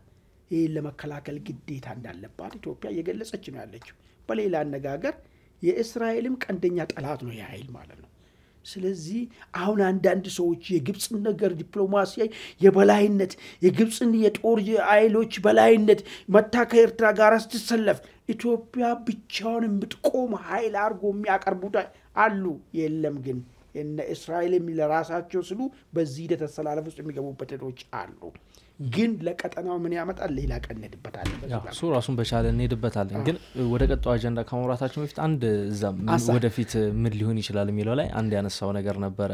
ይሄ ለመከላከል ግዴታ እንዳለባት ኢትዮጵያ እየገለጸች ነው ያለችው በሌላ አነጋገር የእስራኤልም ቀንደኛ ጠላት ነው ያይል ማለት ነው ስለዚህ አሁን አንዳንድ ሰዎች የግብጽ ነገር ዲፕሎማሲ የበላይነት የግብጽን የጦር ኃይሎች በላይነት መታ ከኤርትራ ጋር ስትሰለፍ ኢትዮጵያ ብቻውን የምትቆም ኃይል አርጎ የሚያቀርቡት አሉ የለም ግን እነ እስራኤል ለራሳቸው ስሉ በዚህ ተሰላለፍ ውስጥ የሚገቡበት ዶች አሉ ግን ለቀጠናው ምን ያመጣል ሌላ ቀነድበታል ሱ ራሱን በቻለ እንሄድበታል ግን ወደ ቀጣው አጀንዳ ከመውራታችን በፊት አንድ ዛም ወደፊት ምን ሊሆን ይችላል የሚለው ላይ አንድ ያነሳው ነገር ነበር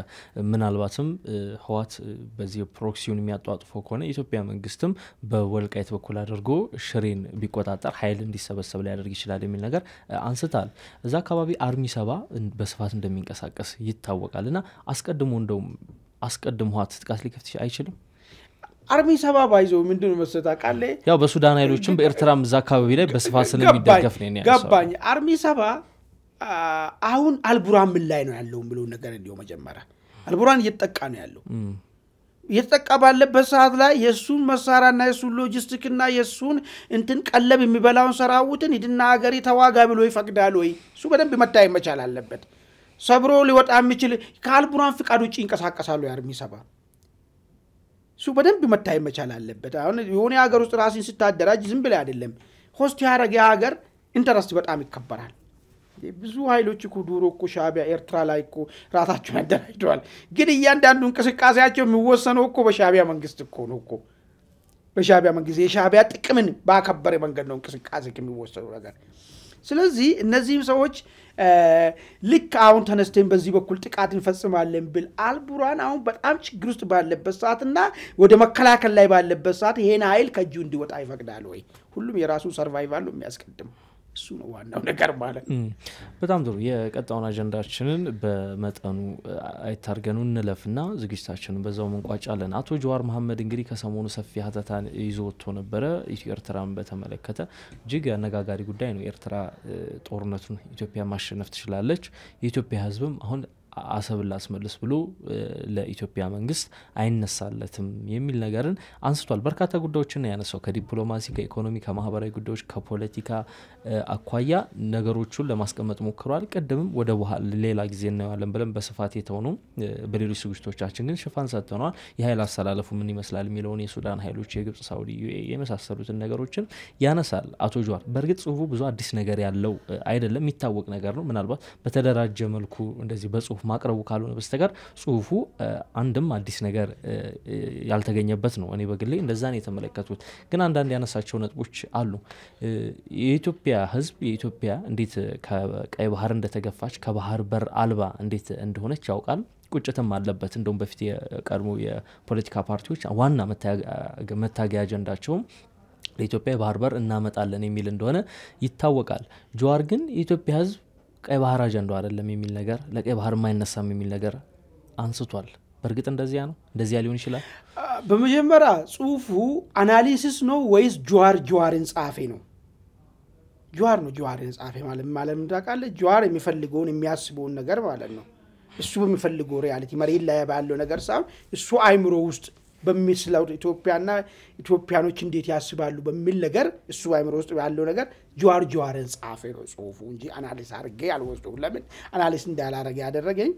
ምናልባትም ህወሓት በዚህ ፕሮክሲውን የሚያጧጥፈው ከሆነ ኢትዮጵያ መንግስትም በወልቃይት በኩል አድርጎ ሽሬን ቢቆጣጣር ኃይል እንዲሰበሰብ ሊያደርግ ይችላል የሚል ነገር አንስታል እዛ አካባቢ አርሚ 7 በስፋት እንደሚንቀሳቀስ ይታወቃልና አስቀድሞ ህወሓት ጥቃት ሊከፍት አይችልም አርሚ 7 ባይዘው ምንድነው መሰጣ ቃል ያው በሱዳን ኃይሎችም በኤርትራም እዛ አካባቢ ላይ በስፋት ስለሚደገፍ ነው ገባኝ አርሚ 7 አሁን አልቡራን ምን ላይ ነው ያለው ብሎ ነገር እንዲው መጀመሪያ አልቡራን እየተጠቃ ነው ያለው እየተጠቃ ባለበት ሰዓት ላይ የሱን መሳሪያና የሱን ሎጂስቲክና የሱን እንትን ቀለብ የሚበላውን ሰራዊትን ይድና ሀገሪ ተዋጋ ብሎ ይፈቅዳል ወይ እሱ በደንብ መታይ መቻል አለበት ሰብሮ ሊወጣ የሚችል ከአልቡራን ፍቃድ ውጪ ይንቀሳቀሳሉ የአርሚ 7 ሱ በደንብ መታይ መቻል አለበት አሁን የሆነ ሀገር ውስጥ ራስን ስታደራጅ ዝም ብለ አይደለም ሆስት ያረጋ ሀገር ኢንተረስት በጣም ይከበራል ብዙ ኃይሎች እኮ ዱሮ እኮ ሻዕቢያ ኤርትራ ላይ እኮ ራሳቸውን አደራጅተዋል ግን እያንዳንዱ እንቅስቃሴያቸው የሚወሰነው እኮ በሻዕቢያ መንግስት እኮ ነው እኮ በሻዕቢያ መንግስት የሻዕቢያ ጥቅምን ባከበረ መንገድ ነው እንቅስቃሴ የሚወሰነው ነገር ስለዚህ እነዚህ ሰዎች ልክ አሁን ተነስተን በዚህ በኩል ጥቃት እንፈጽማለን ብል አልቡራን አሁን በጣም ችግር ውስጥ ባለበት ሰዓትና ወደ መከላከል ላይ ባለበት ሰዓት ይሄን ኃይል ከጁ እንዲወጣ ይፈቅዳል ወይ ሁሉም የራሱ ሰርቫይቫል ነው የሚያስቀድም እሱ ነው ዋናው ነገር ማለት በጣም ጥሩ የቀጣውን አጀንዳችንን በመጠኑ አይታርገኑ እንለፍና ዝግጅታችንን በዛው መንቋጫለን አቶ ጀዋር መሐመድ እንግዲህ ከሰሞኑ ሰፊ ሀተታን ይዞ ወጥቶ ነበር ኤርትራን በተመለከተ እጅግ አነጋጋሪ ጉዳይ ነው ኤርትራ ጦርነቱን ኢትዮጵያ ማሸነፍ ትችላለች የኢትዮጵያ ህዝብም አሁን አሰብን ላስመልስ ብሎ ለኢትዮጵያ መንግስት አይነሳለትም የሚል ነገርን አንስቷል በርካታ ጉዳዮችን ያነሳው ከዲፕሎማሲ ከኢኮኖሚ ከማህበራዊ ጉዳዮች ከፖለቲካ አኳያ ነገሮችን ለማስቀመጥ ሞክሯል ቀደምም ወደ በኋላ ሌላ ጊዜ እናያለን ብለን በስፋት የተሆኑ በሌሎች ዝግጅቶቻችን ግን ሽፋን ሰጥተናል የኃይል አስተላለፉ ምን ይመስላል የሚለውን የሱዳን ኃይሎች የግብጽ ሳውዲ የመሳሰሉትን ነገሮችን ያነሳል አቶ ጀዋር በርግጥ ጽሁፉ ብዙ አዲስ ነገር ያለው አይደለም የሚታወቅ ነገር ነው ምናልባት በተደራጀ መልኩ እንደዚህ በጽሁፍ ማቅረቡ ካልሆነ በስተቀር ጽሁፉ አንድም አዲስ ነገር ያልተገኘበት ነው እኔ በግሌ እንደዛ ነው የተመለከቱት ግን አንዳንድ ያነሳቸው ነጥቦች አሉ የኢትዮጵያ ህዝብ የኢትዮጵያ እንዴት ከቀይ ባህር እንደተገፋች ከባህር በር አልባ እንዴት እንደሆነች ያውቃል ቁጭትም አለበት እንደውም በፊት የቀድሞ የፖለቲካ ፓርቲዎች ዋና መታገያ አጀንዳቸው ለኢትዮጵያ ባህር በር እናመጣለን የሚል እንደሆነ ይታወቃል ጀዋር ግን የኢትዮጵያ ህዝብ ቀይ ባህር አጀንዳው አይደለም የሚል ነገር ለቀይ ባህር ማይነሳም የሚል ነገር አንስቷል በርግጥ እንደዚያ ነው እንደዚያ ሊሆን ይችላል በመጀመሪያ ጽሁፉ አናሊሲስ ነው ወይስ ጀዋርን ጻፈ ነው ጀዋር ነው ጀዋርን ጻፈ ማለት ታውቃለ ጀዋር የሚፈልገውን የሚያስበውን ነገር ማለት ነው እሱ በሚፈልገው ሪያሊቲ መሬት ላይ ባለው ነገር ሳይሆን እሱ አይምሮ ውስጥ በሚስለው ኢትዮጵያና ኢትዮጵያኖች እንዴት ያስባሉ በሚል ነገር እሱ አይምሮ ውስጥ ያለው ነገር ጀዋርን ጻፈ ነው ጽሁፉ እንጂ አናሊሲስ አርገ ያልወስደው ለምን አናሊሲስ እንዳላረገ ያደረገኝ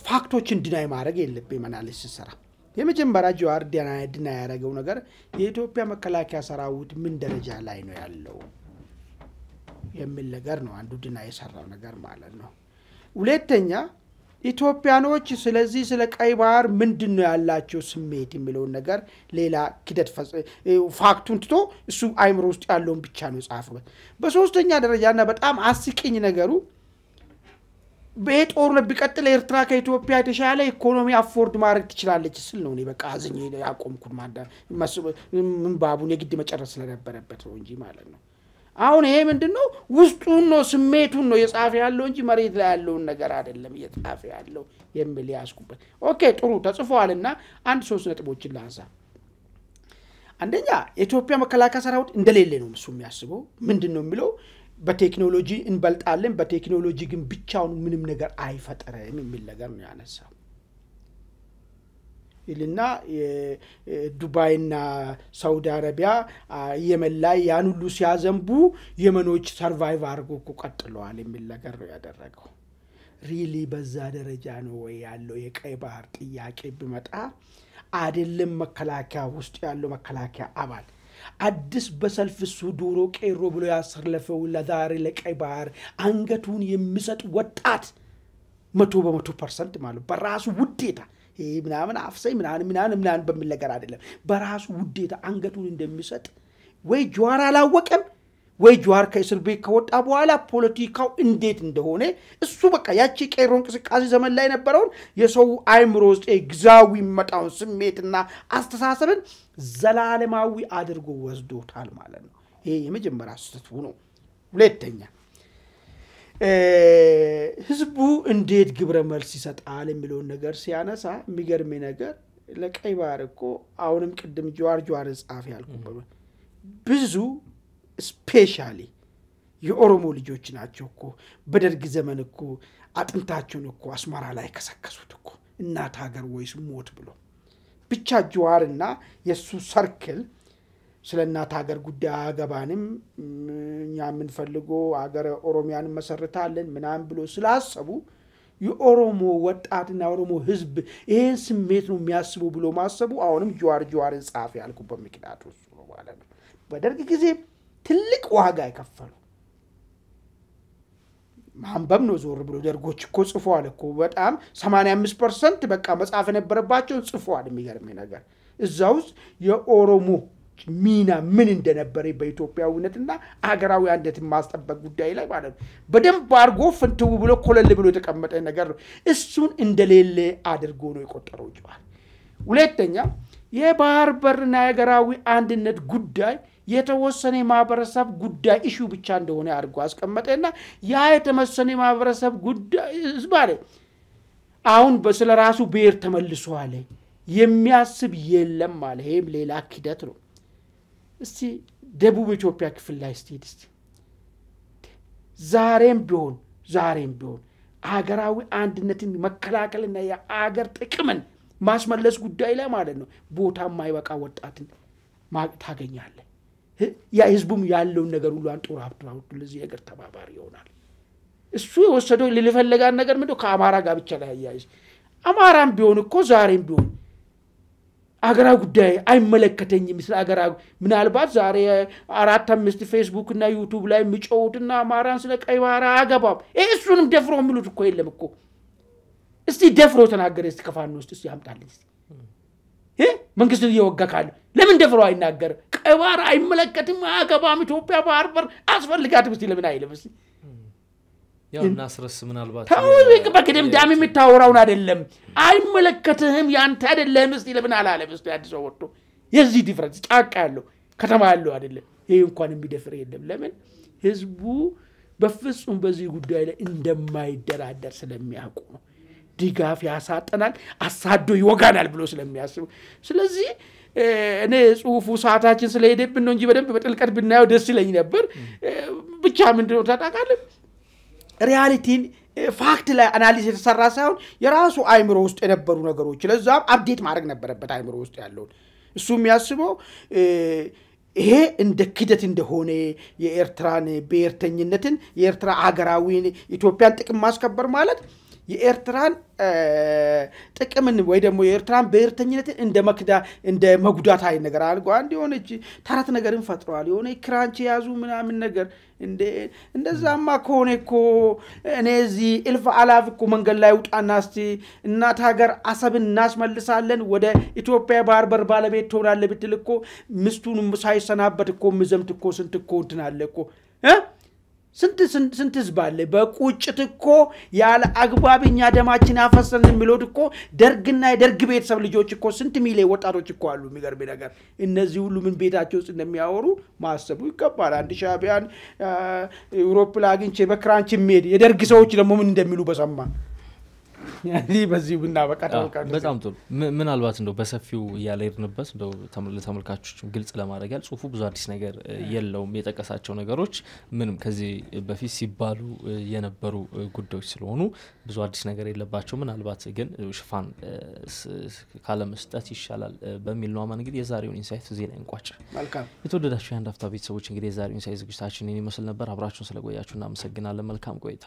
ፋክቶችን ዲናይ ማድረግ የለብኝም አናሊሲስ ሰራ የመጀመሪያ ጀዋር ዲናይ ያደረገው ነገር የኢትዮጵያ መከላከያ ሰራዊት ምን ደረጃ ላይ ነው ያለው የሚል ነገር ነው አንዱ ዲናይ የሰራው ነገር ማለት ነው ሁለተኛ ኢትዮጵያኖች ስለዚህ ስለ ቀይ ባህር ምንድነው ያላቸው ስሜት የሚለው ነገር ሌላ ክደት ፋክቱን ትቶ እሱ አይምሮ ውስጥ ያለውን ብቻ ነው ጻፈው በሶስተኛ ደረጃና በጣም አስቂኝ ነገሩ በጦርነት ቢቀጥል ኤርትራ ከኢትዮጵያ የተሻለ ኢኮኖሚ አፎርድ ማድረግ ትችላለች ስል ነው እኔ በቃ አዝኜ ያቆምኩት ምን ባቡን የግድ መጨረስ ስለነበረበት ነው እንጂ ማለት ነው አሁን ይሄ ምንድነው ውስጡን ነው ስሜቱን ነው የጻፈ ያለው እንጂ መሬት ላይ ያለው ነገር አይደለም የጻፈ ያለው የሚል ያስኩበት ኦኬ ጥሩ ተጽፏልና አንድ ሶስት ነጥቦችን ላንሳ አንደኛ ኢትዮጵያ መከላከያ ሰራዊት እንደሌለ ነው እሱ የሚያስበው ምንድነው የሚለው በቴክኖሎጂ እንበልጣለን በቴክኖሎጂ ግን ብቻውን ምንም ነገር አይፈጠረም የሚል ነገር ነው ያነሳው ይልና ዱባይና ሳውዲ አረቢያ የመን ላይ ያን ሁሉ ሲያዘንቡ የመኖች ሰርቫይቭ አርጎ ቀጥለዋል የሚል ነገር ነው ያደረገው ሪሊ በዛ ደረጃ ነው ወይ ያለው የቀይ ባህር ጥያቄ ቢመጣ አይደለም መከላከያ ውስጥ ያለው መከላከያ አባል አዲስ በሰልፍ ሱዱሮ ቄሮ ብሎ ያሰርለፈው ለዛሬ ለቀይ ባህር አንገቱን የሚሰጥ ወጣት 100% ማለት በራሱ ውዴታ ምናምን አፍሰይ ምናምን በሚል ነገር አይደለም በራሱ ውዴታ አንገቱን እንደሚሰጥ ወይ ጀዋር አላወቀም ወይ ጀዋር ከእስር ቤት ከወጣ በኋላ ፖለቲካው እንዴት እንደሆነ እሱ በቃ ያቺ ቄሮ እንቅስቃሴ ዘመን ላይ ነበረው የሰው አይምሮ ውስጥ ግዛዊ መጣው ስሜትና አስተሳሰብን ዘላለማዊ አድርጎ ወስዶታል ማለት ነው ይሄ የመጀመሪያ ስህተቱ ነው ሁለተኛ ህዝቡ እንዴት ግብረ መልስ ይሰጣል የሚለው ነገር ሲያነሳ የሚገርም ነገር ለቀይ ባህር እኮ አሁንም ቅድም ጀዋር ጻፍ ያልኩበት ብዙ ስፔሻሊ የኦሮሞ ልጆች ናቸው እኮ በደርግ ዘመን እኮ አጥንታቸውን እኮ አስመራ ላይ ከሰከሱት እኮ እናት ሀገር ወይስ ሞት ብሎ ብቻ ጀዋርና የሱ ሰርክል ስለናት ሀገር ጉዳይ አገባንም እኛ ምን ፈልጎ ሀገር ኦሮሚያን መሰረታለን ምናምን ብሎ ስላሰቡ የኦሮሞ ወጣትና ኦሮሞ ህዝብ ይሄን ስሜት ነው የሚያስቡ ብሎ ማሰቡ አሁንም ጀዋር ጻፍ ያልኩበት ምክንያቱ ነው ማለት ነው በደርግ ጊዜ ትልቅ ዋጋ ይከፈሉ ማንበብ ነው ዞር ብሎ ደርጎች እኮ ጽፏል እኮ በጣም 85% በቃ መጻፍ የነበረባቸው ጽፏል የሚገርመኝ ነገር እዛው የኦሮሞ ሚና ምን እንደነበረ በኢትዮጵያዊነትና አገራዊ አንድነትን ማስጠበቅ ጉዳይ ላይ ማለት ነው በደንብ አርጎ ፍንትው ብሎ ኮለል ብሎ የተቀመጠ ነገር ነው እሱን እንደሌለ አድርጎ ነው የቆጠረው ጫው ሁለተኛ የባህር በርና የአገራዊ አንድነት ጉዳይ የተወሰነ ማህበረሰብ ጉዳይ ኢሹ ብቻ እንደሆነ አድርጎ አስቀመጠና ያ የተመሰነ ማህበረሰብ ጉዳይ ዝባለ አሁን በስለራሱ ብሔር ተመልሷል የሚያስብ የለም ማለት ይሄም ሌላ ክደት ነው እስቲ ደቡብ ኢትዮጵያ ክፍል ላይ ስቴት ዛሬም ቢሆን አገራዊ አንድነትን መከላከልና የአገር ጥቅምን ማስመለስ ጉዳይ ላይ ማለት ነው ቦታ ማይበቃ ወጣትን ታገኛለ ያ ህዝቡም ያለው ነገር ሁሉ አንጦር አብጥራው ለዚህ ነገር ተባባሪ ይሆናል እሱ የወሰደው ለፈለጋን ነገር ምንድነው ከአማራ ጋር ብቻ ላይ ያያይዝ አማራም ቢሆን እኮ ዛሬም ቢሆን አገራው ጉዳይ አይመለከተኝም ስለ አገራው ምናልባት ዛሬ 4-5 ፌስቡክ እና ዩቲዩብ ላይ ምጮውትና አማራን ስለ ቀይ ባህር አገባም እሱንም ደፍሮ ምሉት እኮ የለም እኮ እስቲ ደፍሮ ተናገረ እስቲ ከፋን ውስጥ እስቲ ያምጣልኝ እስቲ መንግስት ይወጋካል ለምን ደፍሮ አይናገር ቀይ ባህር አይመለከትም አገባም ኢትዮጵያ ባህር በር አስፈልጋት እስቲ ለምን አይልም እስቲ ያው እናስረስ ምናልባት ታውቅ በከደም ዳም የሚታወራውን አይደለም አይመለከትህም ያንተ አይደለም እስቲ ለምን አላለም እስቲ አዲስ ወጥቶ የዚህ ዲፈረንስ ጫቃ ያለው ከተማ ያለው አይደለም ይሄ እንኳን የሚደፍር የለም ለምን ህዝቡ በፍጹም በዚህ ጉዳይ ላይ እንደማይደራደር ስለሚያውቁ ነው ድጋፍ ያሳጠናል አሳዶ ይወጋናል ብሎ ስለሚያስቡ ስለዚህ እኔ ጽሁፉ ሰዓታችን ስለሄደብን ነው እንጂ በደንብ በጥልቀት ብናየው ደስ ይለኝ ነበር ብቻ ምንድነው ታጣቃለህ ሪያሊቲን ፋክት ላይ አናሊሲስ የተሰራ ሳይሆን የራሱ አይምሮ ውስጥ የነበሩ ነገሮች ለዛም አፕዴት ማድረግ ነበረበት አይምሮ ውስጥ ያለው እሱ የሚያስበው ይሄ እንደ ክደት እንደሆነ የኤርትራን ብሔርተኝነትን የኤርትራ አገራዊ ኢትዮጵያን ጥቅም ማስከበር ማለት የኤርትራን ጥቅምን ወይ ደግሞ የኤርትራን ብሔርተኝነትን እንደ መጉዳት አይ ነገር አልጎ አንድ የሆነች ተረት ነገርን ፈጥሯል የሆነ ክራንች ያዙ ምናምን ነገር እንደዛማ ከሆነ እኮ እኔ እዚህ እልፍ አላፍ እኮ መንገድ ላይ ውጣና እስቲ እናት ሀገር አሰብን እናስመልሳለን ወደ ኢትዮጵያ ባህር በር ባለቤት ትሆናለህ ብትል እኮ ምስቱንም ሳይሰናበት እኮ ምዘምት እኮ ስንት እኮ እንትናለ እኮ ስንት ዝባለ በቁጭት እኮ ያለ አግባብኛ ደማችን አፈሰን የሚሉት እኮ ደርግና የደርግ ቤተሰብ ልጆች እኮ ስንት ሚሊዮን ወጣቶች እኮ አሉ የሚገርም ነገር እነዚህ ሁሉ ምን ቤታቸው ውስጥ እንደሚያወሩ ማሰቡ ይገባል አንድ ሻቢያን ዩሮፕ ላይ አግኝቼ በክራንች ሜድ የደርግ ሰዎች ደግሞ ምን እንደሚሉ በሰማ ያሊ በዚህ ብናበቃ ተወቃለ በጣም ጥሩ ምናልባት እንደው በሰፊው ያለይርንበት እንደው ተመልካቾች ግልጽ ለማድረግ ያል ጽሁፉ ብዙ አዲስ ነገር የለውም የጠቀሳቸው ነገሮች ምንም ከዚህ በፊት ሲባሉ የነበሩ ጉዳዮች ስለሆኑ ብዙ አዲስ ነገር የለባቸው ምናልባት ግን ሽፋን ካለ መስጠት ይሻላል በሚል ነው እንግዲህ የዛሬውን ኢንሳይት እዚህ ላይ እንቋጭ መልካም የተወደዳችሁ የአንድ አፍታ ቤተሰቦች እንግዲህ የዛሬውን ኢንሳይት ዝግጅታችንን ይመስል ነበር አብራችሁን ስለቆያችሁና አመሰግናለን መልካም ቆይታ